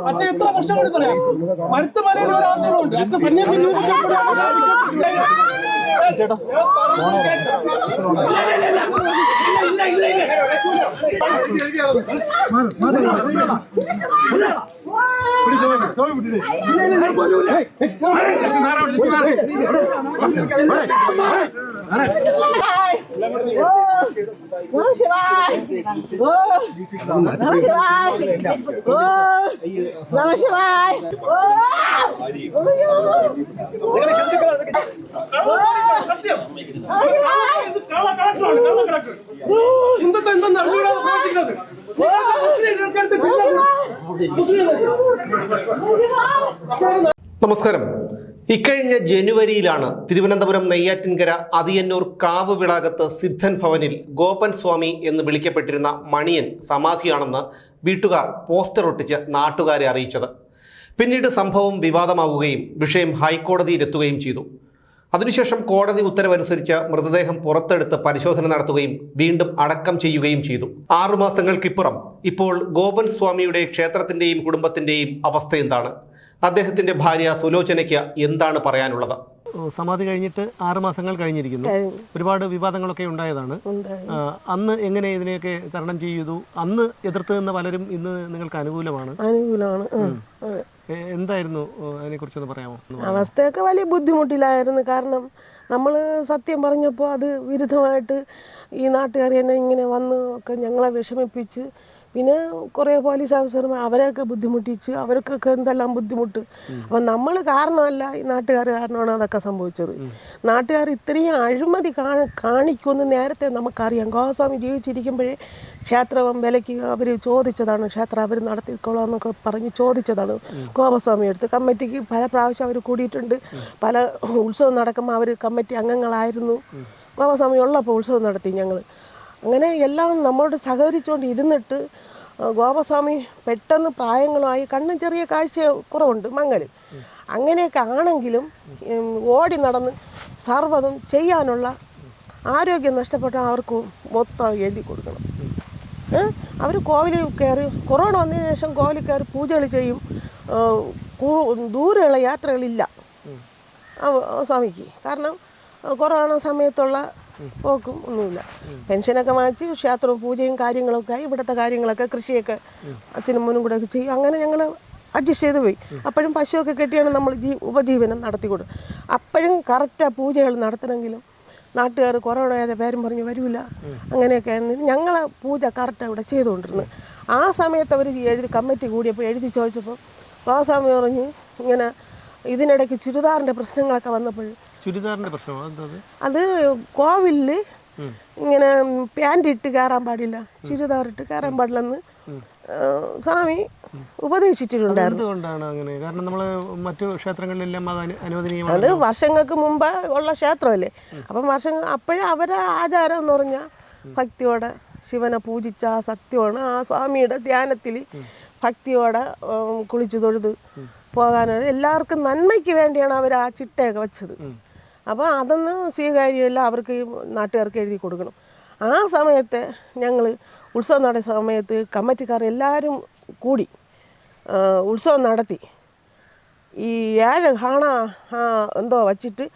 അച്ഛൻ എത്ര വർഷം കൊണ്ട് പറയാം മരുത്ത് പറയാൻ ഒരു ആശ്രമമുണ്ട് അച്ഛൻ സന്യാസി ചേട്ടാ നമസ്കാരം. ഇക്കഴിഞ്ഞ ജനുവരിയിലാണ് തിരുവനന്തപുരം നെയ്യാറ്റിൻകര അതിയന്നൂർ കാവ് വിളാകത്ത് സിദ്ധൻ ഭവനിൽ ഗോപൻ സ്വാമി എന്ന് വിളിക്കപ്പെട്ടിരുന്ന മണിയൻ സമാധിയാണെന്ന് വീട്ടുകാർ പോസ്റ്റർ ഒട്ടിച്ച് നാട്ടുകാരെ അറിയിച്ചത്. പിന്നീട് സംഭവം വിവാദമാവുകയും വിഷയം ഹൈക്കോടതിയിലെത്തുകയും ചെയ്തു. അതിനുശേഷം കോടതി ഉത്തരവനുസരിച്ച് മൃതദേഹം പുറത്തെടുത്ത് പരിശോധന നടത്തുകയും വീണ്ടും അടക്കം ചെയ്യുകയും ചെയ്തു. 6 മാസങ്ങൾക്കിപ്പുറം ഇപ്പോൾ ഗോപൻ സ്വാമിയുടെ ക്ഷേത്രത്തിന്റെയും കുടുംബത്തിന്റെയും അവസ്ഥ എന്താണ്? അദ്ദേഹത്തിന്റെ ഭാര്യ സുലോചനയ്ക്ക് എന്താണ് പറയാനുള്ളത്? സമാധി കഴിഞ്ഞിട്ട് 6 മാസങ്ങൾ കഴിഞ്ഞിരിക്കുന്നു. ഒരുപാട് വിവാദങ്ങളൊക്കെ ഉണ്ടായതാണ്. അന്ന് എങ്ങനെ ഇതിനെയൊക്കെ തരണം ചെയ്തു? അന്ന് എതിർത്ത് നിന്ന് പലരും ഇന്ന് നിങ്ങൾക്ക് അനുകൂലമാണ്. എന്തായിരുന്നു അതിനെക്കുറിച്ചൊന്ന് പറയാമോ? അവസ്ഥയൊക്കെ വലിയ ബുദ്ധിമുട്ടിലായിരുന്നു. കാരണം നമ്മൾ സത്യം പറഞ്ഞപ്പോൾ അത് വിരുദ്ധമായിട്ട് ഈ നാട്ടുകാർ തന്നെ ഇങ്ങനെ വന്ന് ഒക്കെ ഞങ്ങളെ വിഷമിപ്പിച്ച്, പിന്നെ കുറേ പോലീസ് ഓഫീസർമാർ അവരെയൊക്കെ ബുദ്ധിമുട്ടിച്ച്, അവർക്കൊക്കെ എന്തെല്ലാം ബുദ്ധിമുട്ട്. അപ്പം നമ്മൾ കാരണമല്ല, ഈ നാട്ടുകാർ കാരണമാണ് അതൊക്കെ സംഭവിച്ചത്. നാട്ടുകാർ ഇത്രയും അഴിമതി കാണിക്കുമെന്ന് നേരത്തെ നമുക്കറിയാം. ഗോസ്വാമി ജീവിച്ചിരിക്കുമ്പോഴേ ക്ഷേത്രം വിലയ്ക്ക് അവർ ചോദിച്ചതാണ്. ക്ഷേത്രം അവർ നടത്തിക്കോളാം എന്നൊക്കെ പറഞ്ഞ് ചോദിച്ചതാണ് ഗോപസ്വാമി അടുത്ത്. കമ്മിറ്റിക്ക് പല പ്രാവശ്യം അവർ കൂടിയിട്ടുണ്ട്. പല ഉത്സവം നടക്കുമ്പോൾ അവർ കമ്മിറ്റി അംഗങ്ങളായിരുന്നു. ഗോപസ്വാമി ഉള്ളപ്പോൾ ഉത്സവം നടത്തി ഞങ്ങൾ. അങ്ങനെ എല്ലാം നമ്മളോട് സഹകരിച്ചുകൊണ്ട് ഇരുന്നിട്ട് ഗോപസ്വാമി പെട്ടെന്ന് പ്രായങ്ങളുമായി, കണ്ണും ചെറിയ കാഴ്ച കുറവുണ്ട്, മങ്ങൽ. അങ്ങനെയൊക്കെ ആണെങ്കിലും ഓടി നടന്ന് സർവ്വതും ചെയ്യാനുള്ള ആരോഗ്യം നഷ്ടപ്പെട്ട അവർക്ക് മൊത്തം എഴുതി കൊടുക്കണം. അവർ കോവിലിൽ കയറി, കൊറോണ വന്നതിന് ശേഷം കോവിലിൽ കയറി പൂജകൾ ചെയ്യും. ദൂരെയുള്ള യാത്രകളില്ല സ്വാമിക്ക്. കാരണം കൊറോണ സമയത്തുള്ള പോക്കും ഒന്നുമില്ല. പെൻഷനൊക്കെ വാങ്ങിച്ച് ക്ഷേത്രവും പൂജയും കാര്യങ്ങളൊക്കെ ആയി. ഇവിടുത്തെ കാര്യങ്ങളൊക്കെ കൃഷിയൊക്കെ അച്ഛനും മോനും കൂടെ ഒക്കെ ചെയ്യും. അങ്ങനെ ഞങ്ങൾ അഡ്ജസ്റ്റ് ചെയ്ത് പോയി. അപ്പോഴും പശുവൊക്കെ കെട്ടിയാണ് നമ്മൾ ഉപജീവനം നടത്തിക്കൊടുക്കും. അപ്പോഴും കറക്റ്റാണ് പൂജകൾ നടത്തണമെങ്കിലും നാട്ടുകാർ കൊറോണയുടെ പേരും പറഞ്ഞ് വരില്ല. അങ്ങനെയൊക്കെയാണ് ഞങ്ങളെ പൂജ കറക്റ്റാണ് ഇവിടെ ചെയ്തുകൊണ്ടിരുന്നത്. ആ സമയത്ത് അവർ കമ്മിറ്റി കൂടിയപ്പോൾ എഴുതി ചോദിച്ചപ്പോൾ ഗോസ്വാമി പറഞ്ഞു ഇങ്ങനെ ഇതിനിടയ്ക്ക് ചുരിദാറിൻ്റെ പ്രശ്നങ്ങളൊക്കെ വന്നപ്പോൾ. ചുരിദാറിൻ്റെ പ്രശ്നം അത് കോവിലിൽ ഇങ്ങനെ പാൻറ് ഇട്ട് കയറാൻ പാടില്ല, ചുരിദാർ ഇട്ട് കയറാൻ പാടില്ലെന്ന് സ്വാമി ഉപദേശിച്ചിട്ടുണ്ടായിരുന്നു. കാരണം നമ്മൾ മറ്റു ക്ഷേത്രങ്ങളിലെല്ലാം അത് വർഷങ്ങൾക്ക് മുമ്പ് ഉള്ള ക്ഷേത്രമല്ലേ. അപ്പം അപ്പോഴും അവരെ ആചാരം എന്ന് പറഞ്ഞാൽ ഭക്തിയോടെ ശിവനെ പൂജിച്ച സത്യമാണ്. ആ സ്വാമിയുടെ ധ്യാനത്തിൽ ഭക്തിയോടെ കുളിച്ചു തൊഴുത് പോകാനാണ്. എല്ലാവർക്കും നന്മയ്ക്ക് വേണ്ടിയാണ് അവർ ആ ചിട്ടയൊക്കെ വെച്ചത്. അപ്പോൾ അതൊന്നും സ്വീകാര്യമല്ല, അവർക്ക് നാട്ടുകാർക്ക് എഴുതി കൊടുക്കണം. ആ സമയത്ത് ഞങ്ങൾ ഉത്സവം നടത്തിയ സമയത്ത് കമ്മിറ്റിക്കാർ എല്ലാവരും കൂടി ഉത്സവം നടത്തി. ഈ 7 ഹാണ എന്തോ വച്ചിട്ട്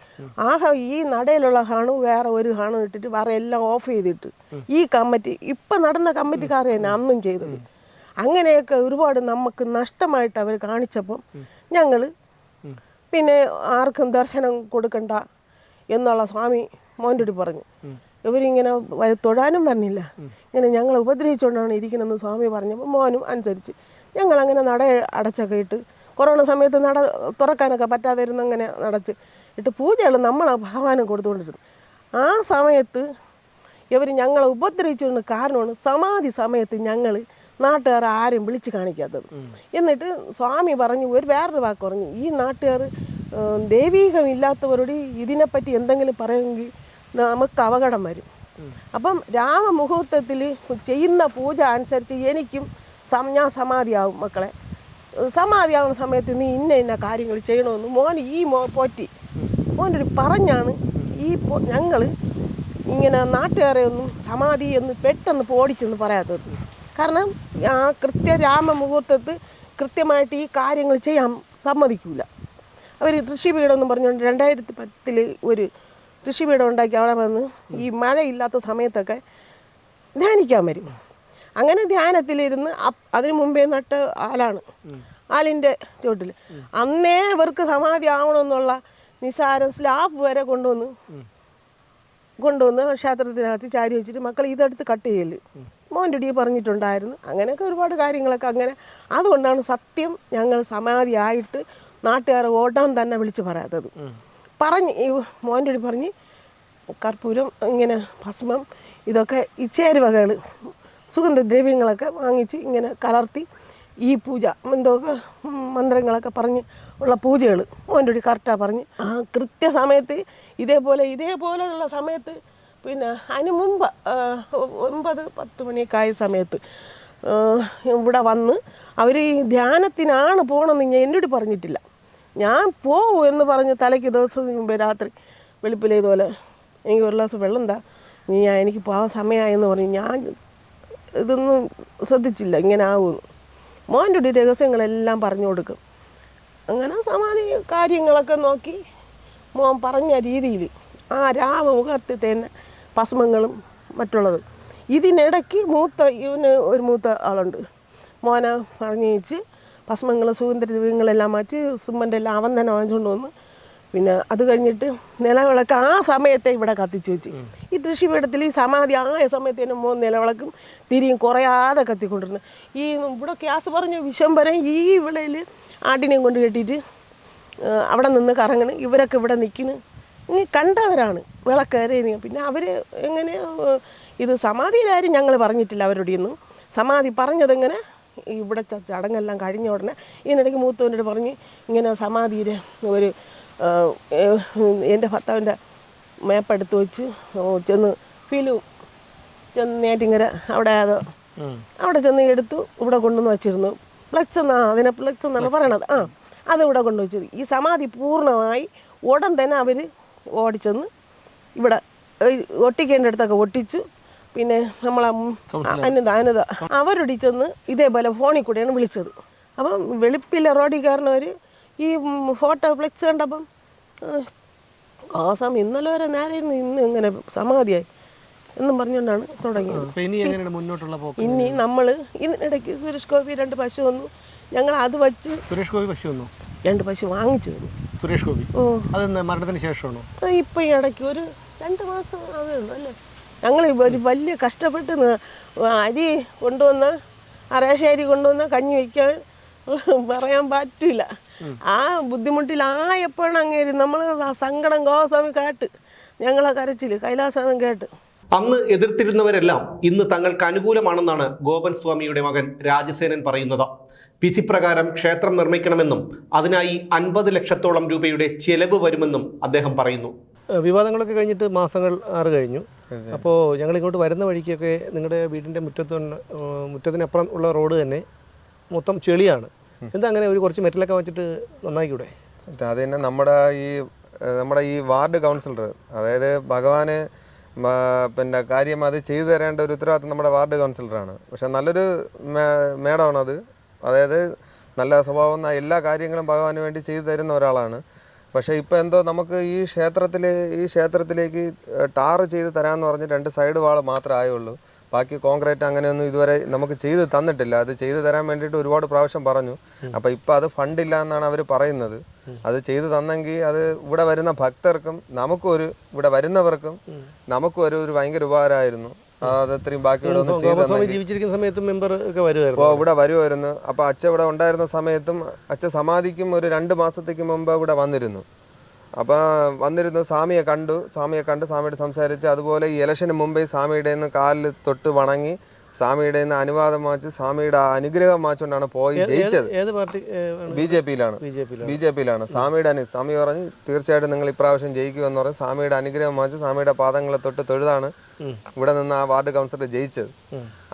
ഈ നടയിലുള്ള ഹാണു വേറെ ഒരു ഹാണു ഇട്ടിട്ട് വേറെ എല്ലാം ഓഫ് ചെയ്തിട്ട് ഈ കമ്മിറ്റി ഇപ്പം നടന്ന കമ്മിറ്റിക്കാർ തന്നെ അന്നും ചെയ്തത്. അങ്ങനെയൊക്കെ ഒരുപാട് നമുക്ക് നഷ്ടമായിട്ട് അവർ കാണിച്ചപ്പം ഞങ്ങൾ പിന്നെ ആർക്കും ദർശനം കൊടുക്കണ്ട എന്നുള്ള സ്വാമി മോൻ്റെ പറഞ്ഞു. ഇവരിങ്ങനെ തൊഴാനും പറഞ്ഞില്ല, ഇങ്ങനെ ഞങ്ങൾ ഉപദ്രവിച്ചുകൊണ്ടാണ് ഇരിക്കണമെന്ന് സ്വാമി പറഞ്ഞപ്പോൾ മോനും അനുസരിച്ച് ഞങ്ങളങ്ങനെ നട അടച്ചൊക്കെ ഇട്ട്, കൊറോണ സമയത്ത് നട തുറക്കാനൊക്കെ പറ്റാതെ ഇരുന്ന് അങ്ങനെ അടച്ച് ഇട്ട് പൂജകൾ നമ്മൾ ഭഗവാനും കൊടുത്തുകൊണ്ടിരുന്നു. ആ സമയത്ത് ഇവർ ഞങ്ങളെ ഉപദ്രവിച്ചുകൊണ്ട് കാരണമാണ് സമാധി സമയത്ത് ഞങ്ങൾ നാട്ടുകാർ ആരും വിളിച്ച് കാണിക്കാത്തത്. എന്നിട്ട് സ്വാമി പറഞ്ഞു, വേറൊരു വാക്ക് പറഞ്ഞു, ഈ നാട്ടുകാർ ദൈവീകമില്ലാത്തവരോട് ഇതിനെപ്പറ്റി എന്തെങ്കിലും പറയുമെങ്കിൽ നമുക്ക് അപകടം വരും. അപ്പം രാമമുഹൂർത്തത്തിൽ ചെയ്യുന്ന പൂജ അനുസരിച്ച് എനിക്കും ഞാൻ സമാധിയാവും. മക്കളെ സമാധിയാവുന്ന സമയത്ത് നീ ഇന്ന കാര്യങ്ങൾ ചെയ്യണമെന്ന് മോൻ പോറ്റി മോനൊരു പറഞ്ഞാണ് ഞങ്ങൾ ഇങ്ങനെ നാട്ടുകാരെ ഒന്നും സമാധി എന്ന് പെട്ടെന്ന് ഓടിച്ചെന്ന് പറയാത്തത്. കാരണം ആ രാമമുഹൂർത്തത്ത് കൃത്യമായിട്ട് ഈ കാര്യങ്ങൾ ചെയ്യാൻ സമ്മതിക്കില്ല. അവർ കൃഷിപീഠം എന്ന് പറഞ്ഞുകൊണ്ട് 2010 ഒരു കൃഷിപീഠം ഉണ്ടാക്കി അവിടെ വന്ന് ഈ മഴയില്ലാത്ത സമയത്തൊക്കെ ധ്യാനിക്കാൻ വരും. അങ്ങനെ ധ്യാനത്തിലിരുന്ന് അതിന് മുമ്പേ നട്ട ആലാണ്, ആലിൻ്റെ ചുവട്ടിൽ. അന്നേ ഇവർക്ക് സമാധി ആവണമെന്നുള്ള നിസാരം സ്ലാബ് വരെ കൊണ്ടുവന്ന് ക്ഷേത്രത്തിനകത്ത് ചാരി വെച്ചിട്ട് മക്കൾ ഇതെടുത്ത് കട്ട് ചെയ്യല് മോൻ്റെ ഡി പറഞ്ഞിട്ടുണ്ടായിരുന്നു. അങ്ങനെയൊക്കെ ഒരുപാട് കാര്യങ്ങളൊക്കെ അങ്ങനെ. അതുകൊണ്ടാണ് സത്യം ഞങ്ങൾ സമാധിയായിട്ട് നാട്ടുകാരെ ഓടാൻ തന്നെ വിളിച്ച് പറയാത്തത്. പറഞ്ഞ് ഈ മോൻ്റെ ഡി പറഞ്ഞ് കർപ്പൂരം ഇങ്ങനെ ഭസ്മം ഇതൊക്കെ ഈ ചേരുവകൾ സുഗന്ധദ്രവ്യങ്ങളൊക്കെ വാങ്ങിച്ച് ഇങ്ങനെ കലർത്തി ഈ പൂജ എന്തൊക്കെ മന്ത്രങ്ങളൊക്കെ പറഞ്ഞ് ഉള്ള പൂജകൾ മോൻ്റെ കൂടി കറക്റ്റാണ് പറഞ്ഞ് കൃത്യസമയത്ത് ഇതേപോലെയുള്ള സമയത്ത് പിന്നെ അതിന് മുമ്പ് 9-10 മണിയൊക്കെ ആയ സമയത്ത് ഇവിടെ വന്ന് അവർ ഈ ധ്യാനത്തിനാണ് പോകണമെന്ന് എന്നോട് പറഞ്ഞിട്ടില്ല. ഞാൻ പോകും എന്ന് പറഞ്ഞ് തലയ്ക്ക് ദിവസത്തിന് മുമ്പേ രാത്രി വെളുപ്പിലെ ഇതുപോലെ എനിക്ക് ഒരു ഗ്ലാസ് വെള്ളം എന്താ എനിക്ക് പോകാൻ സമയമായെന്ന് പറഞ്ഞ് ഞാൻ ഇതൊന്നും ശ്രദ്ധിച്ചില്ല ഇങ്ങനെ ആകുമെന്ന്. മോൻ്റെ കൂടി രഹസ്യങ്ങളെല്ലാം പറഞ്ഞു കൊടുക്കും. അങ്ങനെ സമാധി കാര്യങ്ങളൊക്കെ നോക്കി മോൻ പറഞ്ഞ രീതിയിൽ ആ രാമമുഹൂർത്തത്തിൽ തന്നെ ഭസ്മങ്ങളും മറ്റുള്ളത്. ഇതിനിടയ്ക്ക് ഒരു മൂത്ത ആളുണ്ട്, മോനെ പറഞ്ഞേച്ച് ഭസ്മങ്ങളും സുഗന്ധദ്രവ്യങ്ങളെല്ലാം മാറ്റി സിമ്മൻ്റെ എല്ലാം അവൻ തന്നെ വാങ്ങിച്ചുകൊണ്ട് വന്ന് പിന്നെ അത് കഴിഞ്ഞിട്ട് നിലവിളക്ക് ആ സമയത്തെ ഇവിടെ കത്തിച്ചു വെച്ച്. ഈ കൃഷിപീഠത്തിൽ ഈ സമാധി ആയ സമയത്ത് തന്നെ 3 നിലവിളക്കും തിരിയും കുറയാതെ കത്തിക്കൊണ്ടിരുന്നു. ഈ ഇവിടെ ഗ്യാസ് പറഞ്ഞ വിശംബരം ഈ വിളയിൽ ആടിനെയും കൊണ്ട് കെട്ടിയിട്ട് അവിടെ നിന്ന് കറങ്ങണ്. ഇവരൊക്കെ ഇവിടെ നിൽക്കുന്നു, ഇനി കണ്ടവരാണ് വിളക്കേറെ. പിന്നെ അവർ എങ്ങനെ ഇത് സമാധിയുടെ കാര്യം ഞങ്ങൾ പറഞ്ഞിട്ടില്ല അവരോടൊന്നും. സമാധി പറഞ്ഞതെങ്ങനെ ഇവിടെ ചടങ്ങെല്ലാം കഴിഞ്ഞ ഉടനെ ഇതിനിടയ്ക്ക് മൂത്തവനോട് പറഞ്ഞ് ഇങ്ങനെ സമാധിയുടെ ഒരു എൻ്റെ ഭർത്താവിൻ്റെ മേപ്പെടുത്ത് വെച്ച് ചെന്ന് നെയ്യാറ്റിൻകര അവിടെ ചെന്ന് എടുത്തു ഇവിടെ കൊണ്ടുവന്ന് വച്ചിരുന്നു. ഫ്ലെക്സ് അതിനെ ഫ്ലെക്സ് എന്നാണ് പറയണത്. അതിവിടെ കൊണ്ടുവച്ചത്. ഈ സമാധി പൂർണ്ണമായി ഉടൻ തന്നെ അവർ ഓടിച്ചെന്ന് ഇവിടെ ഒട്ടിക്കേണ്ടടുത്തൊക്കെ ഒട്ടിച്ചു. പിന്നെ നമ്മളെ അനിത അവരൊടി ചെന്ന് ഇതേപോലെ ഫോണിൽ കൂടെയാണ് വിളിച്ചത്. അപ്പം വെളുപ്പിലെ റോഡിൽ കയറുന്നവർ ഈ ഫോട്ടോ ഫ്ലെക്സ് കണ്ടപ്പം ആസാം ഇന്നലെ വരെ നേരെ ഇന്ന് ഇങ്ങനെ സമാധിയായി എന്നും പറഞ്ഞുകൊണ്ടാണ് തുടങ്ങിയത്. ഇനി നമ്മൾ ഇതിനിടയ്ക്ക് സുരേഷ് ഗോപി 2 പശു വന്നു. ഞങ്ങൾ അത് വച്ച് സുരേഷ് ഗോപി പശു വന്നു, 2 പശു വാങ്ങിച്ചു തന്നു. സുരേഷ് ഗോപി മരണത്തിന് ശേഷമാണോ? ഇപ്പം ഈ ഇടയ്ക്ക് ഒരു 2 മാസം അതേ ഉള്ളൂ അല്ലേ. ഞങ്ങൾ ഒരു വലിയ കഷ്ടപ്പെട്ട് അരി കൊണ്ടുവന്ന് റേഷൻ അരി കൊണ്ടുവന്ന് കഞ്ഞി വയ്ക്കാൻ പറയാൻ പറ്റില്ല. ആ ബുദ്ധിമുട്ടിലായപ്പോഴാണ് അങ്ങേര് നമ്മൾ സങ്കടം ഗോസ്വാമി കേട്ട് ഞങ്ങളെ കരച്ചിൽ കൈലാസം കേട്ട്. അന്ന് എതിർത്തിരുന്നവരെല്ലാം ഇന്ന് തങ്ങൾക്ക് അനുകൂലമാണെന്നാണ് ഗോപൻ സ്വാമിയുടെ മകൻ രാജസേനൻ പറയുന്നത്. വിധിപ്രകാരം ക്ഷേത്രം നിർമ്മിക്കണമെന്നും അതിനായി 50 ലക്ഷത്തോളം രൂപയുടെ ചെലവ് വരുമെന്നും അദ്ദേഹം പറയുന്നു. വിവാദങ്ങളൊക്കെ കഴിഞ്ഞിട്ട് മാസങ്ങൾ 6 കഴിഞ്ഞു. അപ്പോൾ ഞങ്ങൾ ഇങ്ങോട്ട് വരുന്ന വഴിക്കൊക്കെ നിങ്ങളുടെ വീടിൻ്റെ മുറ്റത്തിനപ്പുറം ഉള്ള റോഡ് തന്നെ മൊത്തം ചെളിയാണ്. എന്താ അങ്ങനെ ഒരു കുറച്ച് മെറ്റലൊക്കെ വെച്ചിട്ട് നന്നായിക്കൂടെ? അത് തന്നെ നമ്മുടെ ഈ വാർഡ് കൗൺസിലർ, അതായത് ഭഗവാന് പിന്നെ കാര്യം അത് ചെയ്തു തരേണ്ട ഒരു ഉത്തരവാദിത്വം നമ്മുടെ വാർഡ് കൗൺസിലറാണ്. പക്ഷെ നല്ലൊരു മേഡമാണത്. അതായത് നല്ല സ്വഭാവം, എല്ലാ കാര്യങ്ങളും ഭഗവാന് വേണ്ടി ചെയ്തു തരുന്ന ഒരാളാണ്. പക്ഷേ ഇപ്പോൾ എന്തോ നമുക്ക് ഈ ക്ഷേത്രത്തിലേക്ക് ടാർ ചെയ്ത് തരാമെന്ന് പറഞ്ഞ് 2 സൈഡ് വാൾ മാത്രമേ ആയുള്ളൂ. ബാക്കി കോൺക്രീറ്റ് അങ്ങനെയൊന്നും ഇതുവരെ നമുക്ക് ചെയ്ത് തന്നിട്ടില്ല. അത് ചെയ്തു തരാൻ വേണ്ടിയിട്ട് ഒരുപാട് പ്രാവശ്യം പറഞ്ഞു. അപ്പോൾ ഇപ്പോൾ അത് ഫണ്ടില്ല എന്നാണ് അവർ പറയുന്നത്. അത് ചെയ്തു തന്നെങ്കിൽ അത് ഇവിടെ വരുന്ന ഭക്തർക്കും ഇവിടെ വരുന്നവർക്കും നമുക്കും ഒരു ഭയങ്കര ഉപകാരമായിരുന്നു. അതത്രയും ബാക്കി ജീവിച്ചിരിക്കുന്ന സമയത്തും മെമ്പർ ഒക്കെ ഇവിടെ വരുമായിരുന്നു. അപ്പോൾ അച്ഛൻ ഇവിടെ ഉണ്ടായിരുന്ന സമയത്തും അച്ഛൻ സമാധിക്കും ഒരു 2 മാസത്തേക്ക് മുമ്പ് ഇവിടെ വന്നിരുന്നു. അപ്പോൾ വന്നിരുന്നു, സ്വാമിയെ കണ്ട് സ്വാമിയോട് സംസാരിച്ച്, അതുപോലെ ഈ ഇലക്ഷന് മുമ്പേ സ്വാമിയുടെ നിന്ന് കാലിൽ തൊട്ട് വണങ്ങി സ്വാമിയുടെ നിന്ന് അനുവാദം വാങ്ങിച്ച് സ്വാമിയുടെ അനുഗ്രഹം വാങ്ങിച്ചുകൊണ്ടാണ് പോയി ജയിച്ചത്. ബിജെപിയിലാണ് സ്വാമി പറഞ്ഞ് തീർച്ചയായിട്ടും നിങ്ങൾ ഇപ്രാവശ്യം ജയിക്കുമെന്ന് പറഞ്ഞ് സ്വാമിയുടെ അനുഗ്രഹം വാങ്ങിച്ച് സ്വാമിയുടെ പാദങ്ങളെ തൊട്ട് തൊഴുതാണ് ഇവിടെ നിന്ന് ആ വാർഡ് കൗൺസിലർ ജയിച്ചത്.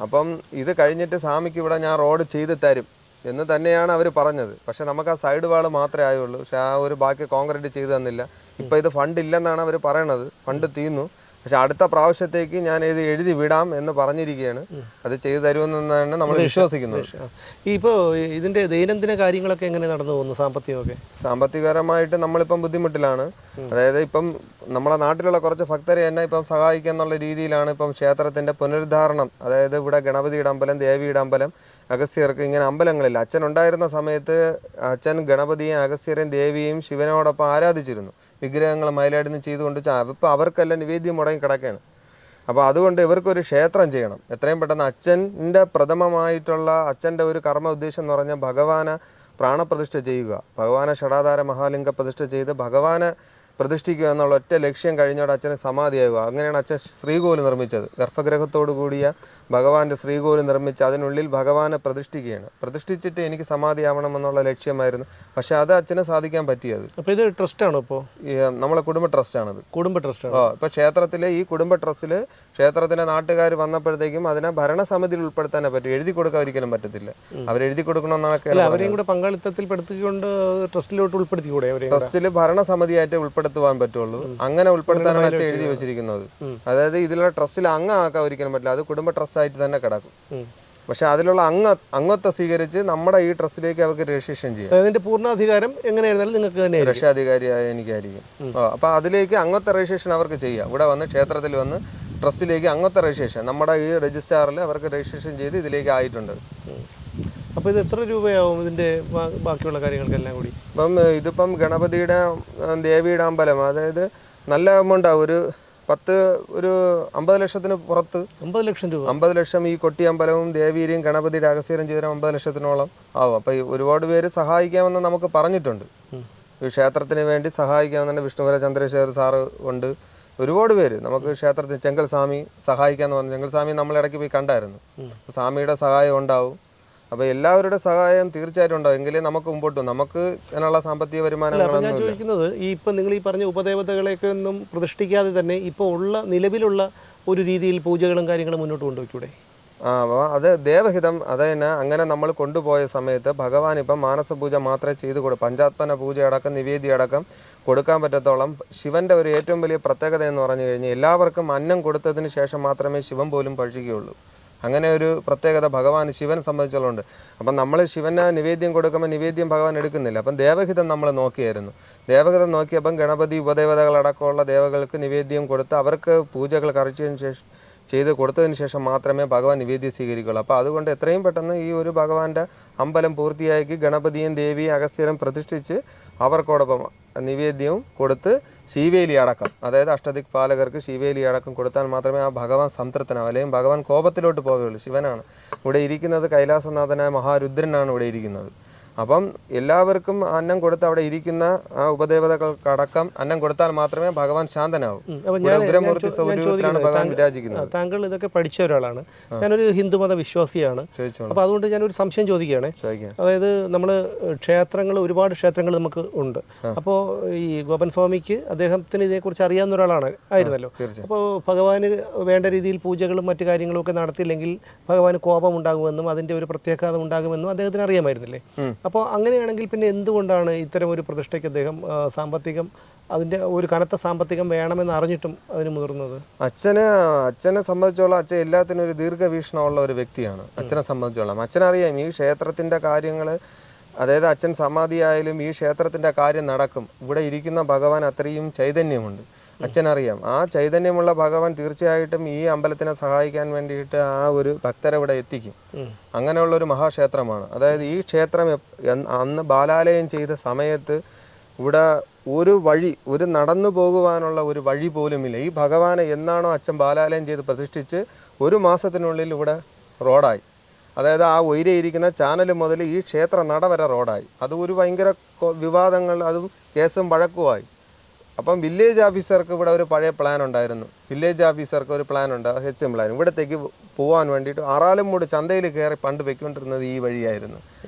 അപ്പം ഇത് കഴിഞ്ഞിട്ട് സ്വാമിക്ക് ഇവിടെ ഞാൻ റോഡ് ചെയ്ത് തരും എന്ന് തന്നെയാണ് അവർ പറഞ്ഞത്. പക്ഷെ നമുക്ക് ആ സൈഡ് വാൾ മാത്രമേ ആയുള്ളൂ. പക്ഷെ ആ ഒരു ബാക്കി കോൺക്രീറ്റ് ചെയ്തു തന്നില്ല. ഇപ്പം ഇത് ഫണ്ട് ഇല്ലെന്നാണ് അവർ പറയണത്. ഫണ്ട് തീർന്നു. പക്ഷെ അടുത്ത പ്രാവശ്യത്തേക്ക് ഞാൻ എഴുതി വിടാം എന്ന് പറഞ്ഞിരിക്കുകയാണ്. അത് ചെയ്തു തരുമെന്നാണ് നമ്മൾ വിശ്വസിക്കുന്നത്. ഇപ്പോൾ ഇതിൻ്റെ ദൈനംദിന കാര്യങ്ങളൊക്കെ എങ്ങനെ നടന്നു പോകുന്നു? സാമ്പത്തികപരമായിട്ട് നമ്മളിപ്പം ബുദ്ധിമുട്ടിലാണ്. അതായത് ഇപ്പം നമ്മുടെ നാട്ടിലുള്ള കുറച്ച് ഭക്തരെ തന്നെ ഇപ്പം സഹായിക്കുക എന്നുള്ള രീതിയിലാണ് ഇപ്പം ക്ഷേത്രത്തിൻ്റെ പുനരുദ്ധാരണം. അതായത് ഇവിടെ ഗണപതിയുടെ അമ്പലം, ദേവിയുടെ അമ്പലം, അഗസ്ത്യർക്ക് ഇങ്ങനെ അമ്പലങ്ങളില്ല. അച്ഛൻ ഉണ്ടായിരുന്ന സമയത്ത് അച്ഛൻ ഗണപതിയും അഗസ്ത്യരെയും ദേവിയും ശിവനോടൊപ്പം ആരാധിച്ചിരുന്നു. വിഗ്രഹങ്ങൾ മയിലാടുന്ന് ചെയ്തുകൊണ്ട് ഇപ്പം അവർക്കെല്ലാം നിവേദ്യം മുടങ്ങി കിടക്കുകയാണ്. അപ്പോൾ അതുകൊണ്ട് ഇവർക്കൊരു ക്ഷേത്രം ചെയ്യണം എത്രയും പെട്ടെന്ന്. അച്ഛൻ്റെ പ്രഥമമായിട്ടുള്ള അച്ഛൻ്റെ ഒരു കർമ്മ ഉദ്ദേശം എന്ന് പറഞ്ഞാൽ ഭഗവാനെ പ്രാണപ്രതിഷ്ഠ ചെയ്യുക, ഭഗവാനെ ഷടാധാര മഹാലിംഗ പ്രതിഷ്ഠ ചെയ്ത് ഭഗവാനെ പ്രതിഷ്ഠിക്കുക എന്നുള്ള ഒറ്റ ലക്ഷ്യം കഴിഞ്ഞോടെ അച്ഛന് സമാധിയാകുക. അങ്ങനെയാണ് അച്ഛൻ ശ്രീകോല് നിർമ്മിച്ചത്. ഗർഭഗ്രഹത്തോടു കൂടിയ ഭഗവാന്റെ ശ്രീകോല് നിർമ്മിച്ച് അതിനുള്ളിൽ ഭഗവാനെ പ്രതിഷ്ഠിക്കുകയാണ്. പ്രതിഷ്ഠിച്ചിട്ട് എനിക്ക് സമാധിയാവണം എന്നുള്ള ലക്ഷ്യമായിരുന്നു. പക്ഷെ അത് അച്ഛന് സാധിക്കാൻ പറ്റിയത്. അപ്പോൾ ഇത് ട്രസ്റ്റാണോ? ഇപ്പോൾ നമ്മളെ കുടുംബ ട്രസ്റ്റാണത്. കുടുംബ ട്രസ്റ്റ്. ഇപ്പോൾ ക്ഷേത്രത്തിലെ ഈ കുടുംബ ട്രസ്റ്റിൽ ക്ഷേത്രത്തിലെ നാട്ടുകാർ വന്നപ്പോഴത്തേക്കും അതിനെ ഭരണസമിതിയിൽ ഉൾപ്പെടുത്താനേ പറ്റും. എഴുതി കൊടുക്കാൻ ഒരിക്കലും പറ്റത്തില്ല. അവരെഴുതി കൊടുക്കണമെന്നൊക്കെ അവരെയും കൂടെ പങ്കാളിത്തത്തിൽ പെടുത്തിക്കൊണ്ട് ട്രസ്റ്റിലോട്ട് ഉൾപ്പെടുത്തിക്കൂടെ? ട്രസ്റ്റിൽ ഭരണസമിതിയായിട്ട് ഉൾപ്പെടുത്തുവാൻ പറ്റുള്ളൂ. അങ്ങനെ ഉൾപ്പെടുത്താനാണ് അച്ഛൻ എഴുതി വെച്ചിരിക്കുന്നത്. അതായത് ഇതിലുള്ള ട്രസ്റ്റിൽ അംഗമാക്കാൻ ഒരിക്കലും പറ്റില്ല. അത് കുടുംബ ട്രസ്റ്റ് ആയിട്ട് തന്നെ കിടക്കും. പക്ഷെ അതിലുള്ള അംഗത്വം സ്വീകരിച്ച് നമ്മുടെ ഈ ട്രസ്റ്റിലേക്ക് അവർക്ക് രജിസ്ട്രേഷൻ ചെയ്യാം. അതിന്റെ പൂർണ്ണാധികാരം എങ്ങനെയായിരുന്നാലും നിങ്ങൾക്ക് തന്നെ രക്ഷാധികാരിയായ എനിക്കായിരിക്കും. അപ്പോൾ അതിലേക്ക് അംഗത്വ രജിസ്ട്രേഷൻ അവർക്ക് ചെയ്യാം. ഇവിടെ വന്ന് ക്ഷേത്രത്തിൽ വന്ന് ട്രസ്റ്റിലേക്ക് അംഗത്വ രജിസ്ട്രേഷൻ നമ്മുടെ ഈ രജിസ്ട്രാറിൽ അവർക്ക് രജിസ്ട്രേഷൻ ചെയ്ത് ഇതിലേക്ക് ആയിട്ടുണ്ട്. അപ്പോൾ ഇത് എത്ര രൂപയാവും ഇതിൻ്റെ ബാക്കിയുള്ള കാര്യങ്ങൾക്കെല്ലാം കൂടി? ഇതിപ്പം ഗണപതിയുടെ ദേവിയുടെ അമ്പലം, അതായത് നല്ല എമൗണ്ട് ആവും. ഒരു 50 ലക്ഷത്തിന് പുറത്ത്. 50 ലക്ഷം രൂപ? 50 ലക്ഷം ഈ കൊട്ടി അമ്പലവും ദേവിയും ഗണപതിയുടെ അഗസ്ത്യരും ചെയ്ത 50 ലക്ഷത്തിനോളം ആവും. അപ്പോൾ ഒരുപാട് പേര് സഹായിക്കാമെന്ന് നമുക്ക് പറഞ്ഞിട്ടുണ്ട്. ഈ ക്ഷേത്രത്തിന് വേണ്ടി സഹായിക്കാമെന്നുണ്ട്. വിഷ്ണുവര ചന്ദ്രശേഖർ സാറ് ഉണ്ട്. ഒരുപാട് പേര് നമുക്ക് ക്ഷേത്രത്തിൽ ചെങ്കൽ സ്വാമി സഹായിക്കാമെന്ന് പറഞ്ഞു. ചെങ്കൽ സ്വാമി നമ്മളിടയ്ക്ക് പോയി കണ്ടായിരുന്നു. സ്വാമിയുടെ സഹായം ഉണ്ടാവും. അപ്പോൾ എല്ലാവരുടെ സഹായം തീർച്ചയായിട്ടും ഉണ്ടാവും. എങ്കിലേ നമുക്ക് മുമ്പോട്ട് നമുക്ക് അതിനുള്ള സാമ്പത്തിക വരുമാനങ്ങളൊന്നും. ഞാൻ ചോദിക്കുന്നത് ഈ ഇപ്പം നിങ്ങൾ ഈ പറഞ്ഞ ഉപദേവതകളെയൊക്കെ ഒന്നും പ്രതിഷ്ഠിക്കാതെ തന്നെ ഇപ്പോൾ നിലവിലുള്ള ഒരു രീതിയിൽ പൂജകളും കാര്യങ്ങളും മുന്നോട്ട് കൊണ്ടുപോയിക്കൂടെ? അത് ദേവഹിതം. അത് തന്നെ അങ്ങനെ നമ്മൾ കൊണ്ടുപോയ സമയത്ത് ഭഗവാൻ ഇപ്പം മാനസ പൂജ മാത്രമേ ചെയ്ത് കൊടുക്കും. പഞ്ചാത്മന പൂജ അടക്കം നിവേദ്യം അടക്കം കൊടുക്കാൻ പറ്റത്തോളം ശിവൻ്റെ ഒരു ഏറ്റവും വലിയ പ്രത്യേകത എന്ന് പറഞ്ഞു കഴിഞ്ഞാൽ എല്ലാവർക്കും അന്നം കൊടുത്തതിന് ശേഷം മാത്രമേ ശിവൻ പോലും ഭക്ഷിക്കുകയുള്ളൂ. അങ്ങനെ ഒരു പ്രത്യേകത ഭഗവാൻ ശിവനെ സംബന്ധിച്ചുള്ളതുണ്ട്. അപ്പം നമ്മൾ ശിവന് നിവേദ്യം കൊടുക്കുമ്പോൾ നിവേദ്യം ഭഗവാൻ എടുക്കുന്നില്ല. അപ്പം ദേവഹിതം നമ്മൾ നോക്കിയായിരുന്നു. ദേവഹിതം നോക്കിയപ്പം ഗണപതി ഉപദേവതകളടക്കമുള്ള ദേവകൾക്ക് നിവേദ്യം കൊടുത്ത് അവർക്ക് പൂജകൾ ചെയ്ത് കൊടുത്തതിന് ശേഷം മാത്രമേ ഭഗവാൻ നിവേദ്യം സ്വീകരിക്കുള്ളൂ. അപ്പോൾ അതുകൊണ്ട് എത്രയും പെട്ടെന്ന് ഈ ഒരു ഭഗവാന്റെ അമ്പലം പൂർത്തിയാക്കി ഗണപതിയും ദേവിയും അഗസ്ത്യരും പ്രതിഷ്ഠിച്ച് അവർക്കോടൊപ്പം നിവേദ്യവും കൊടുത്ത് ശീവേലി അടക്കം, അതായത് അഷ്ടദിക് പാലകർക്ക് ശീവേലി അടക്കം കൊടുത്താൽ മാത്രമേ ആ ഭഗവാൻ സംതൃപ്തനാവും. അല്ലെങ്കിൽ ഭഗവാൻ കോപത്തിലോട്ട് പോവുകയുള്ളൂ. ശിവനാണ് ഇവിടെ ഇരിക്കുന്നത്. കൈലാസനാഥനായ മഹാരുദ്രനാണ് ഇവിടെ ഇരിക്കുന്നത്. അപ്പം എല്ലാവർക്കും അന്നം കൊടുത്ത് അവിടെ ഇരിക്കുന്ന ആ ഉപദേവതകൾക്കടക്കം അന്നം കൊടുത്താൽ മാത്രമേ ഭഗവാൻ ശാന്തനാവും. ഉഗ്രമൂർത്തി സ്വരൂപത്തിലാണ് ഭഗവാൻ വിരാജിക്കുന്നത്. താങ്കൾ ഇതൊക്കെ പഠിച്ച ഒരാളാണ്. ഞാനൊരു ഹിന്ദുമത വിശ്വാസിയാണ്. അപ്പോൾ അതുകൊണ്ട് ഞാനൊരു സംശയം ചോദിക്കുകയാണ്. അതായത് നമ്മൾ ഒരുപാട് ക്ഷേത്രങ്ങൾ നമുക്ക് ഉണ്ട്. അപ്പോൾ ഈ ഗോപൻ സ്വാമിക്ക് അദ്ദേഹത്തിന് ഇതിനെക്കുറിച്ച് അറിയാവുന്ന ആയിരുന്നല്ലോ. അപ്പോൾ ഭഗവാന് വേണ്ട രീതിയിൽ പൂജകളും മറ്റു കാര്യങ്ങളും ഒക്കെ നടത്തിയില്ലെങ്കിൽ ഭഗവാന് കോപം ഉണ്ടാകുമെന്നും അതിൻ്റെ ഒരു പ്രത്യാഘാതം ഉണ്ടാകുമെന്നും അദ്ദേഹത്തിന് അറിയാമായിരുന്നില്ലേ? അപ്പോൾ അങ്ങനെയാണെങ്കിൽ പിന്നെ എന്തുകൊണ്ടാണ് ഇത്തരം ഒരു പ്രതിഷ്ഠയ്ക്ക് അദ്ദേഹം അതിൻ്റെ ഒരു കനത്ത സാമ്പത്തികം വേണമെന്ന് അറിഞ്ഞിട്ടും അതിന് മുതിർന്നത്? അച്ഛനെ സംബന്ധിച്ചോളം അച്ഛൻ എല്ലാത്തിനും ഒരു ദീർഘവീക്ഷണമുള്ള ഒരു വ്യക്തിയാണ്. അച്ഛനെ സംബന്ധിച്ചോളം അച്ഛനറിയാം ഈ ക്ഷേത്രത്തിൻ്റെ കാര്യങ്ങൾ. അതായത് അച്ഛൻ സമാധിയായാലും ഈ ക്ഷേത്രത്തിൻ്റെ കാര്യം നടക്കും. ഇവിടെ ഇരിക്കുന്ന ഭഗവാൻ അത്രയും ചൈതന്യമുണ്ട്. അച്ഛനറിയാം ആ ചൈതന്യമുള്ള ഭഗവാൻ തീർച്ചയായിട്ടും ഈ അമ്പലത്തിനെ സഹായിക്കാൻ വേണ്ടിയിട്ട് ആ ഒരു ഭക്തരെ ഇവിടെ എത്തിക്കും. അങ്ങനെയുള്ള ഒരു മഹാക്ഷേത്രമാണ്. അതായത് ഈ ക്ഷേത്രം അന്ന് ബാലാലയം ചെയ്ത സമയത്ത് ഇവിടെ ഒരു നടന്നു പോകുവാനുള്ള ഒരു വഴി പോലുമില്ല. ഈ ഭഗവാനെ എന്നാണോ അച്ഛൻ ബാലാലയം ചെയ്ത് പ്രതിഷ്ഠിച്ച് 1 മാസത്തിനുള്ളിൽ ഇവിടെ റോഡായി. അതായത് ആ ഉയരെയിരിക്കുന്ന ചാനൽ മുതൽ ഈ ക്ഷേത്ര നട വരെ റോഡായി. അത് ഒരു ഭയങ്കര വിവാദങ്ങൾ, അതും കേസും വഴക്കുമായി. അപ്പം വില്ലേജ് ഓഫീസർക്ക് ഇവിടെ ഒരു പഴയ പ്ലാൻ ഉണ്ടായിരുന്നു. വില്ലേജ് ഓഫീസർക്ക് ഒരു പ്ലാൻ ഉണ്ട്, HM പ്ലാൻ. ഇവിടത്തേക്ക് പോകാൻ വേണ്ടിയിട്ട് ആറാലുംമൂട് ചന്തയിൽ കയറി പണ്ട് വെക്കൊണ്ടിരുന്നത് ഈ വഴിയായിരുന്നു.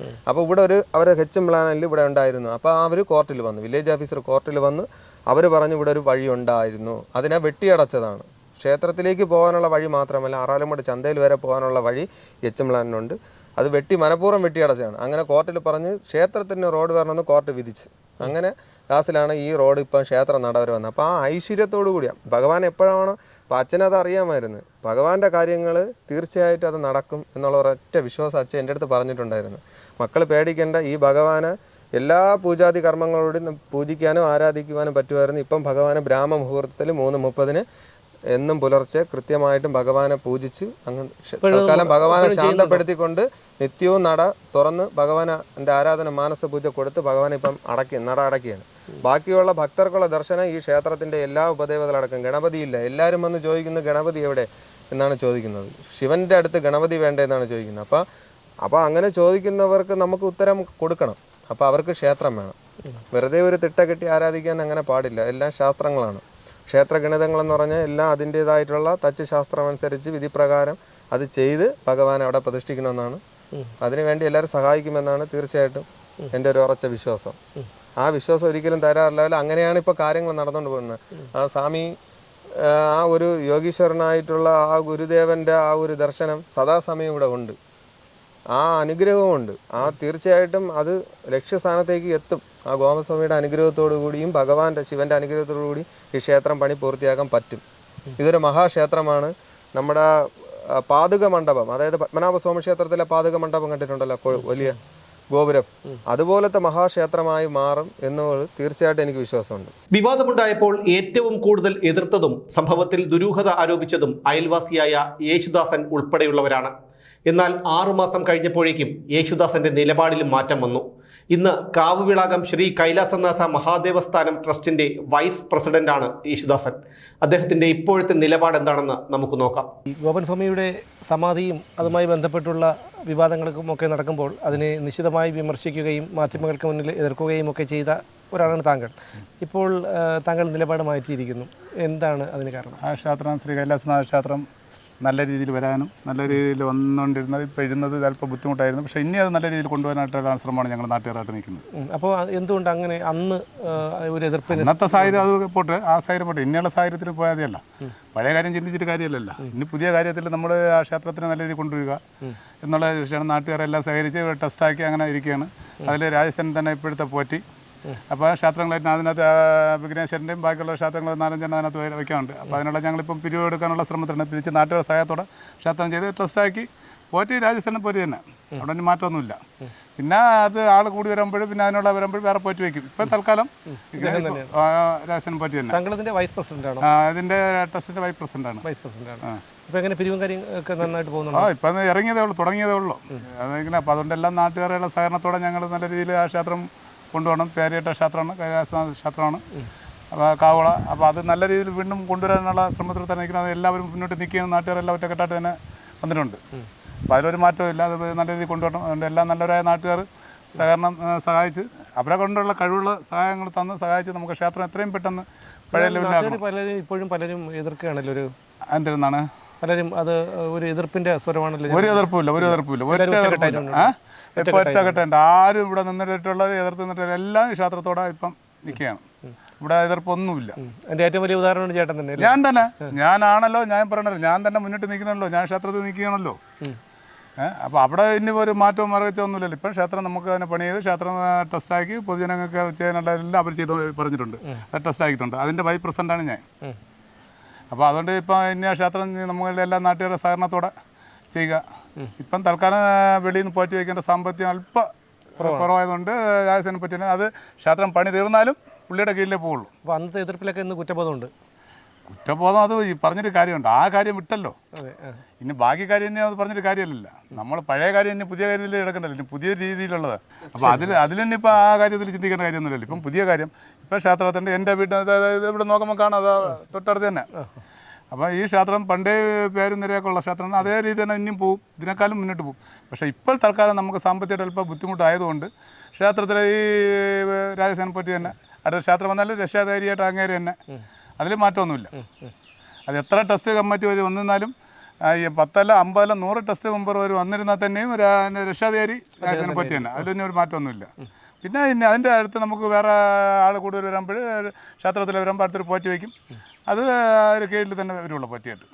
അപ്പോൾ ഇവിടെ അവർ HM പ്ലാനിൽ ഇവിടെ ഉണ്ടായിരുന്നു. അപ്പോൾ അവർ കോർട്ടിൽ വന്നു. വില്ലേജ് ഓഫീസർ കോർട്ടിൽ വന്ന് അവർ പറഞ്ഞു ഇവിടെ ഒരു വഴി ഉണ്ടായിരുന്നു, അതിനെ വെട്ടിയടച്ചതാണ്. ക്ഷേത്രത്തിലേക്ക് പോകാനുള്ള വഴി മാത്രമല്ല ആറാലുംമൂട് ചന്തയിൽ വരെ പോകാനുള്ള വഴി HM പ്ലാനിനുണ്ട്. അത് മനഃപൂർവ്വം വെട്ടിയടച്ചാണ്. അങ്ങനെ കോർട്ടിൽ പറഞ്ഞ് ക്ഷേത്രത്തിന് റോഡ് വരണമെന്ന് കോർട്ട് വിധിച്ച്. അങ്ങനെ ലാസ്റ്റിലാണ് ഈ റോഡ് ഇപ്പം ക്ഷേത്ര നട വരെ വന്നത്. അപ്പോൾ ആ ഐശ്വര്യത്തോടു കൂടിയാണ് ഭഗവാൻ എപ്പോഴാണ് അപ്പോൾ അച്ഛനത് അറിയാമായിരുന്നു. ഭഗവാന്റെ കാര്യങ്ങൾ തീർച്ചയായിട്ടും അത് നടക്കും എന്നുള്ള ഒരൊറ്റ വിശ്വാസം അച്ഛൻ എൻ്റെ അടുത്ത് പറഞ്ഞിട്ടുണ്ടായിരുന്നു. മക്കൾ പേടിക്കേണ്ട, ഈ ഭഗവാന് എല്ലാ പൂജാതി കർമ്മങ്ങളോടും പൂജിക്കാനും ആരാധിക്കുവാനും പറ്റുമായിരുന്നു. ഇപ്പം ഭഗവാന് ബ്രാഹ്മ മുഹൂർത്തത്തിൽ 3:30 എന്നും പുലർച്ചെ കൃത്യമായിട്ടും ഭഗവാനെ പൂജിച്ച് അങ്ങ് തൽക്കാലം ഭഗവാനെ ശാന്തപ്പെടുത്തിക്കൊണ്ട് നിത്യവും നട തുറന്ന് ഭഗവാന്റെ ആരാധന മാനസ പൂജ കൊടുത്ത് ഭഗവാനെ ഇപ്പം നട അടക്കിയാണ്. ബാക്കിയുള്ള ഭക്തർക്കുള്ള ദർശനം ഈ ക്ഷേത്രത്തിൻ്റെ എല്ലാ ഉപദേവതകളടക്കം. ഗണപതിയില്ല. എല്ലാവരും വന്ന് ചോദിക്കുന്നു ഗണപതി എവിടെ എന്നാണ് ചോദിക്കുന്നത്. ശിവൻ്റെ അടുത്ത് ഗണപതി വേണ്ടേ എന്നാണ് ചോദിക്കുന്നത്. അപ്പോൾ അങ്ങനെ ചോദിക്കുന്നവർക്ക് നമുക്ക് ഉത്തരം കൊടുക്കണം. അപ്പോൾ അവർക്ക് ക്ഷേത്രം വേണം. വെറുതെ ഒരു തിട്ട കെട്ടി ആരാധിക്കാൻ അങ്ങനെ പാടില്ല. എല്ലാം ശാസ്ത്രങ്ങളാണ്. ക്ഷേത്ര ഗണിതങ്ങളെന്ന് പറഞ്ഞാൽ എല്ലാം അതിൻ്റേതായിട്ടുള്ള തച്ചുശാസ്ത്രം അനുസരിച്ച് വിധിപ്രകാരം അത് ചെയ്ത് ഭഗവാനെ അവിടെ പ്രതിഷ്ഠിക്കണമെന്നാണ്. അതിനുവേണ്ടി എല്ലാവരും സഹായിക്കുമെന്നാണ് തീർച്ചയായിട്ടും എൻ്റെ ഒരു ഉറച്ച വിശ്വാസം. ആ വിശ്വാസം ഒരിക്കലും തരാറില്ല. അങ്ങനെയാണ് ഇപ്പോൾ കാര്യങ്ങൾ നടന്നുകൊണ്ട് പോകുന്നത്. ആ സ്വാമി, ആ ഒരു യോഗീശ്വരനായിട്ടുള്ള ആ ഗുരുദേവൻ്റെ ആ ഒരു ദർശനം സദാസമയം ഇവിടെ ഉണ്ട്. ആ അനുഗ്രഹമുണ്ട്. ആ തീർച്ചയായിട്ടും അത് ലക്ഷ്യസ്ഥാനത്തേക്ക് എത്തും. ആ ഗോപസ്വാമിയുടെ അനുഗ്രഹത്തോടു കൂടിയും ഭഗവാന്റെ ശിവൻ്റെ അനുഗ്രഹത്തോടു കൂടി ഈ ക്ഷേത്രം പണി പൂർത്തിയാക്കാൻ പറ്റും. ഇതൊരു മഹാക്ഷേത്രമാണ്. നമ്മുടെ പാതുക മണ്ഡപം, അതായത് പത്മനാഭസ്വാമി ക്ഷേത്രത്തിലെ പാതുക മണ്ഡപം കണ്ടിട്ടുണ്ടല്ലോ, വലിയ ഗോപുരം, അതുപോലത്തെ മഹാക്ഷേത്രമായി മാറും എന്നുള്ളത് തീർച്ചയായിട്ടും എനിക്ക് വിശ്വാസമുണ്ട്. വിവാദമുണ്ടായപ്പോൾ ഏറ്റവും കൂടുതൽ എതിർത്തതും സംഭവത്തിൽ ദുരൂഹത ആരോപിച്ചതും അയൽവാസിയായ യേശുദാസൻ ഉൾപ്പെടെയുള്ളവരാണ്. എന്നാൽ 6 മാസം കഴിഞ്ഞപ്പോഴേക്കും യേശുദാസന്റെ നിലപാടിലും മാറ്റം വന്നു. ഇന്ന് കാവുവിളാകം ശ്രീ കൈലാസനാഥ മഹാദേവസ്ഥാനം ട്രസ്റ്റിന്റെ വൈസ് പ്രസിഡന്റാണ് യേശുദാസൻ. അദ്ദേഹത്തിന്റെ ഇപ്പോഴത്തെ നിലപാട് എന്താണെന്ന് നമുക്ക് നോക്കാം. ഈ ഗോപൻ സ്വാമിയുടെ സമാധിയും അതുമായി ബന്ധപ്പെട്ടുള്ള വിവാദങ്ങൾക്കും ഒക്കെ നടക്കുമ്പോൾ അതിനെ നിശിതമായി വിമർശിക്കുകയും മാധ്യമങ്ങൾക്ക് മുന്നിൽ എതിർക്കുകയും ഒക്കെ ചെയ്ത ഒരാളാണ് താങ്കൾ. ഇപ്പോൾ താങ്കൾ നിലപാട് മാറ്റിയിരിക്കുന്നു. എന്താണ് അതിന് കാരണം? ആ ക്ഷേത്രം ശ്രീ കൈലാസനാഥ ക്ഷേത്രം നല്ല രീതിയിൽ വരാനും നല്ല രീതിയിൽ വന്നുകൊണ്ടിരുന്നത് ഇപ്പോൾ ഇരുന്നത് ചിലപ്പോൾ ബുദ്ധിമുട്ടായിരുന്നു. പക്ഷേ ഇനി അത് നല്ല രീതിയിൽ കൊണ്ടുപോകാനായിട്ടുള്ള ശ്രമമാണ് ഞങ്ങൾ നാട്ടുകാരായിട്ട് നിൽക്കുന്നത്. അപ്പോൾ എന്തുകൊണ്ട് അങ്ങനെ അന്ന് ഒരു എതിർപ്പ്? ഇന്നത്തെ സാഹചര്യം അത് പോട്ടെ, ആ സാഹചര്യം പോട്ടെ, ഇനിയുള്ള സാഹചര്യത്തിൽ പോയാതെയല്ല. പഴയ കാര്യം ചിന്തിച്ചിട്ട് കാര്യമല്ലല്ലോ. ഇനി പുതിയ കാര്യത്തിൽ നമ്മൾ ആ ക്ഷേത്രത്തിനെ നല്ല രീതിയിൽ കൊണ്ടുവരിക എന്നുള്ള വിഷയമാണ്. നാട്ടുകാരെല്ലാം സഹകരിച്ച് ടെസ്റ്റാക്കി അങ്ങനെ ഇരിക്കുകയാണ്. അതിൽ രാജസ്ഥാൻ തന്നെ ഇപ്പോഴത്തെ പോറ്റി. അപ്പോൾ ക്ഷേത്രങ്ങളായിട്ട് അതിനകത്ത് വിഘ്നേശ്വരൻ്റെയും ബാക്കിയുള്ള ക്ഷേത്രങ്ങൾ 4-5 അതിനകത്ത് വയ്ക്കാറുണ്ട്. അപ്പോൾ അതിനുള്ള ഞങ്ങളിപ്പം പിരിവെടുക്കാനുള്ള ശ്രമത്തിലാണ്. തിരിച്ച് നാട്ടുകാരുടെ സഹായത്തോടെ ക്ഷേത്രം ചെയ്ത് ട്രസ്റ്റാക്കി പോറ്റി രാജസ്ഥാനെ പോറ്റി തന്നെ, അവിടെ ഒന്നും മാറ്റമൊന്നുമില്ല. പിന്നെ അത് ആൾ കൂടി വരുമ്പോഴും പിന്നെ അതിനുള്ള വരുമ്പോൾ വേറെ പോറ്റി വയ്ക്കും. ഇപ്പം തൽക്കാലം രാജസ്ഥാൻ പോറ്റി തന്നെ. താങ്കളതിൻ്റെ വൈസ് പ്രസിഡന്റാണ്? ഇതിൻ്റെ ട്രസ്റ്റിൻ്റെ വൈസ് പ്രസിഡന്റാണ്. ഇപ്പോൾ എങ്ങനെ പിരിവും കാര്യങ്ങളൊക്കെ നന്നായിട്ട് പോകുന്നുണ്ട്? ഇപ്പം ഇറങ്ങിയതേ ഉള്ളൂ, തുടങ്ങിയതേ ഉള്ളൂ. അതിങ്ങനെ അപ്പോൾ അതുകൊണ്ടെല്ലാം നാട്ടുകാരുടെ സഹകരണത്തോടെ ഞങ്ങൾ നല്ല രീതിയിൽ ആ ക്ഷേത്രം കൊണ്ടുപോകണം. പേരിട്ട ക്ഷേത്രമാണ്, കൈലാസനാഥ ക്ഷേത്രമാണ്, അപ്പോൾ കാവള. അപ്പോൾ അത് നല്ല രീതിയിൽ വീണ്ടും കൊണ്ടുവരാനുള്ള ശ്രമത്തിൽ തന്നെ നിൽക്കുന്നത്. എല്ലാവരും മുന്നോട്ട് നിൽക്കുകയും നാട്ടുകാരെല്ലാം ഒറ്റക്കെട്ടായിട്ട് തന്നെ വന്നിട്ടുണ്ട്. അപ്പോൾ അതിലൊരു മാറ്റവും ഇല്ല. അത് നല്ല രീതിയിൽ കൊണ്ടുവരണം. അതുകൊണ്ട് എല്ലാം നല്ലവരായ നാട്ടുകാർ സഹായിച്ച് അവരെ കൊണ്ടുള്ള കഴിവുള്ള സഹായങ്ങൾ തന്ന് സഹായിച്ച് നമുക്ക് ക്ഷേത്രം എത്രയും പെട്ടെന്ന് പഴയ ലെവലിലാക്കണം. പലരും ഇപ്പോഴും പലരും എതിർക്കുകയാണല്ലോ. ഒരു എന്തിരുന്നാണ് പലരും അത് ഒരു എതിർപ്പിൻ്റെ സ്വരമാണല്ലോ. ഒരു എതിർപ്പില്ല. ഇപ്പോൾ ഒറ്റക്കെട്ടുണ്ട്. ആരും ഇവിടെ നിന്നിട്ടുള്ളത് എതിർത്ത് നിന്നിട്ടുള്ള എല്ലാം ക്ഷേത്രത്തോടെ ഇപ്പം നിൽക്കുകയാണ്. ഇവിടെ എതിർപ്പൊന്നുമില്ല. എൻ്റെ ഏറ്റവും വലിയ ഉദാഹരണം ചേട്ടൻ തന്നെ. ഞാനാണല്ലോ, ഞാൻ പറയണല്ലോ, ഞാൻ തന്നെ മുന്നിട്ട് നിൽക്കണമല്ലോ, ഞാൻ ക്ഷേത്രത്തിൽ നിൽക്കുകയാണല്ലോ. അപ്പോൾ അവിടെ ഇനി ഒരു മാറ്റവും മറിച്ചൊന്നുമില്ലല്ലോ. ഇപ്പം ക്ഷേത്രം നമുക്ക് തന്നെ പണി ചെയ്ത് ക്ഷേത്രം ടെസ്റ്റാക്കി പൊതുജനങ്ങൾക്ക് ചെയ്യാനുള്ള എല്ലാം അവർ ചെയ്ത് പറഞ്ഞിട്ടുണ്ട്. അത് ടെസ്റ്റാക്കിയിട്ടുണ്ട്. അതിൻ്റെ വൈസ് പ്രസിഡന്റാണ് ഞാൻ. അപ്പോൾ അതുകൊണ്ട് ഇപ്പം ഇനി ആ ക്ഷേത്രം നമ്മളുടെ എല്ലാ നാട്ടുകാരുടെ സഹകരണത്തോടെ ചെയ്യുക. ഇപ്പം തൽക്കാലം വെളിയിൽ നിന്ന് പോറ്റി വയ്ക്കേണ്ട സാമ്പത്തികം അല്പം കുറവായതുകൊണ്ട് രാജസ്ഥാനെ പറ്റി അത് ക്ഷേത്രം പണി തീർന്നാലും പുള്ളിയുടെ കീഴിലേ പോവുള്ളൂ. അപ്പോൾ അന്നത്തെ എതിർപ്പിലൊക്കെ ഇന്ന് കുറ്റബോധമുണ്ട്. കുറ്റബോധം അത് പറഞ്ഞിട്ട് കാര്യമുണ്ട്. ആ കാര്യം വിട്ടല്ലോ. ഇനി ബാക്കി കാര്യം തന്നെ അത് പറഞ്ഞിട്ട് കാര്യമല്ലല്ലോ. നമ്മൾ പഴയ കാര്യം തന്നെ പുതിയ കാര്യത്തിൽ എടുക്കണ്ടല്ലോ. ഇനി പുതിയ രീതിയിലുള്ളത്. അപ്പോൾ അതിൽ തന്നെ ഇപ്പോൾ ആ കാര്യത്തിൽ ചിന്തിക്കേണ്ട കാര്യമൊന്നുമില്ലല്ലോ. ഇപ്പം പുതിയ കാര്യം ഇപ്പം ക്ഷേത്രത്തിൻ്റെ എൻ്റെ വീട്ടിൽ ഇവിടെ നോക്കുമ്പോൾ കാണാം, അത് തൊട്ടടുത്ത് തന്നെ. അപ്പോൾ ഈ ക്ഷേത്രം പണ്ടേ പേരും നിരയൊക്കെയുള്ള ക്ഷേത്രമാണ്. അതേ രീതി തന്നെ ഇനിയും പോവും, ഇതിനേക്കാളും മുന്നോട്ട് പോകും. പക്ഷേ ഇപ്പോൾ തൽക്കാലം നമുക്ക് സാമ്പത്തികമായിട്ട് അല്പം ബുദ്ധിമുട്ടായതുകൊണ്ട് ക്ഷേത്രത്തിലെ ഈ രാജസ്ഥാനെ പറ്റി തന്നെ അടുത്ത ക്ഷേത്രം വന്നാലും രക്ഷാധാരിയായിട്ട് അങ്ങേര് തന്നെ, അതിൽ മാറ്റമൊന്നുമില്ല. അത് എത്ര ടെസ്റ്റ് കമ്മിറ്റി വരെ വന്നിരുന്നാലും 10 അല്ല 50 അല്ല 100 ടെസ്റ്റ് മെമ്പർ വരെ വന്നിരുന്നാൽ തന്നെയും രക്ഷാധാരി രാജസ്ഥാനെ പറ്റി തന്നെ, അതിലൊന്നും ഒരു മാറ്റമൊന്നുമില്ല. പിന്നെ അതിൻ്റെ അടുത്ത് നമുക്ക് വേറെ ആൾ കൂടുതൽ വരുമ്പോൾ ക്ഷേത്രത്തിൽ വരുമ്പോൾ അടുത്തൊരു പോറ്റി വയ്ക്കും. അത് ഒരു കീഴിൽ തന്നെ വരുള്ളൂ പോറ്റിയായിട്ട്.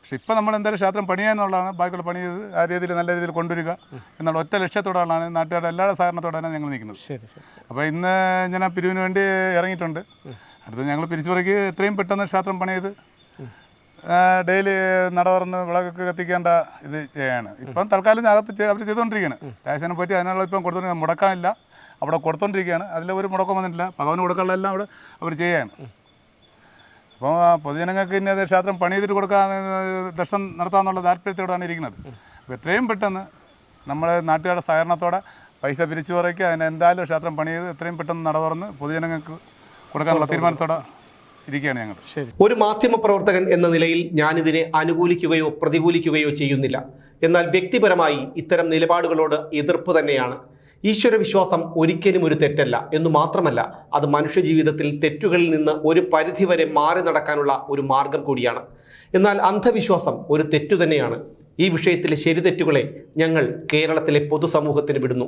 പക്ഷെ ഇപ്പം നമ്മൾ എന്തായാലും ക്ഷേത്രം പണിയാന്നുള്ളതാണ്. ബാക്കിയുള്ള പണി ചെയ്ത് ആ രീതിയിൽ നല്ല രീതിയിൽ കൊണ്ടുവരിക എന്നുള്ള ഒറ്റ ലക്ഷ്യത്തോടാണ് നാട്ടുകാരുടെ എല്ലാ സഹകരണത്തോടെയാണ് ഞങ്ങൾ നിൽക്കുന്നത്. ശരി. അപ്പോൾ ഇന്ന് ഞാൻ പിരിവിന് വേണ്ടി ഇറങ്ങിയിട്ടുണ്ട്. അടുത്ത് ഞങ്ങൾ പിരിച്ചുപറിക്ക് എത്രയും പെട്ടെന്ന് ക്ഷേത്രം പണി ചെയ്ത് ഡെയിലി നട തുറന്ന് വിളക്കൊക്കെ കത്തിക്കേണ്ട ഇത് ചെയ്യാണ്. ഇപ്പം തൽക്കാലം അകത്ത് അവർ ചെയ്തുകൊണ്ടിരിക്കുകയാണ്. ടാക്സിനെ പറ്റി അതിനുള്ള ഇപ്പം കൊടുത്തോണ്ടിരിക്കുക, മുടക്കാനില്ല, അവിടെ കൊടുത്തോണ്ടിരിക്കുകയാണ്. അതിൽ ഒരു മുടക്കം വന്നിട്ടില്ല. ഭഗവാന് കൊടുക്കാനുള്ളതെല്ലാം അവിടെ അവർ ചെയ്യുകയാണ്. അപ്പോൾ പൊതുജനങ്ങൾക്ക് ഇനി അത് ക്ഷേത്രം പണി ചെയ്തിട്ട് കൊടുക്കാൻ ദർശനം നടത്താമെന്നുള്ള താല്പര്യത്തോടാണ് ഇരിക്കുന്നത്. അപ്പോൾ എത്രയും പെട്ടെന്ന് നമ്മുടെ നാട്ടുകാരുടെ സഹകരണത്തോടെ പൈസ പിരിച്ചു കുറയ്ക്കുക, അതിന് എന്തായാലും ക്ഷേത്രം പണി ചെയ്ത് എത്രയും പെട്ടെന്ന് നട തുറന്ന് പൊതുജനങ്ങൾക്ക് കൊടുക്കാനുള്ള തീരുമാനത്തോടെ ഇരിക്കുകയാണ് ഞങ്ങൾ. ഒരു മാധ്യമപ്രവർത്തകൻ എന്ന നിലയിൽ ഞാനിതിനെ അനുകൂലിക്കുകയോ പ്രതികൂലിക്കുകയോ ചെയ്യുന്നില്ല. എന്നാൽ വ്യക്തിപരമായി ഇത്തരം നിലപാടുകളോട് എതിർപ്പ് തന്നെയാണ്. ഈശ്വരവിശ്വാസം ഒരിക്കലും ഒരു തെറ്റല്ല എന്നു മാത്രമല്ല, അത് മനുഷ്യജീവിതത്തിൽ തെറ്റുകളിൽ നിന്ന് ഒരു പരിധിവരെ മാറി നടക്കാനുള്ള ഒരു മാർഗം കൂടിയാണ്. എന്നാൽ അന്ധവിശ്വാസം ഒരു തെറ്റു തന്നെയാണ്. ഈ വിഷയത്തിലെ ശരിതെറ്റുകളെ ഞങ്ങൾ കേരളത്തിലെ പൊതുസമൂഹത്തിന് വിടുന്നു.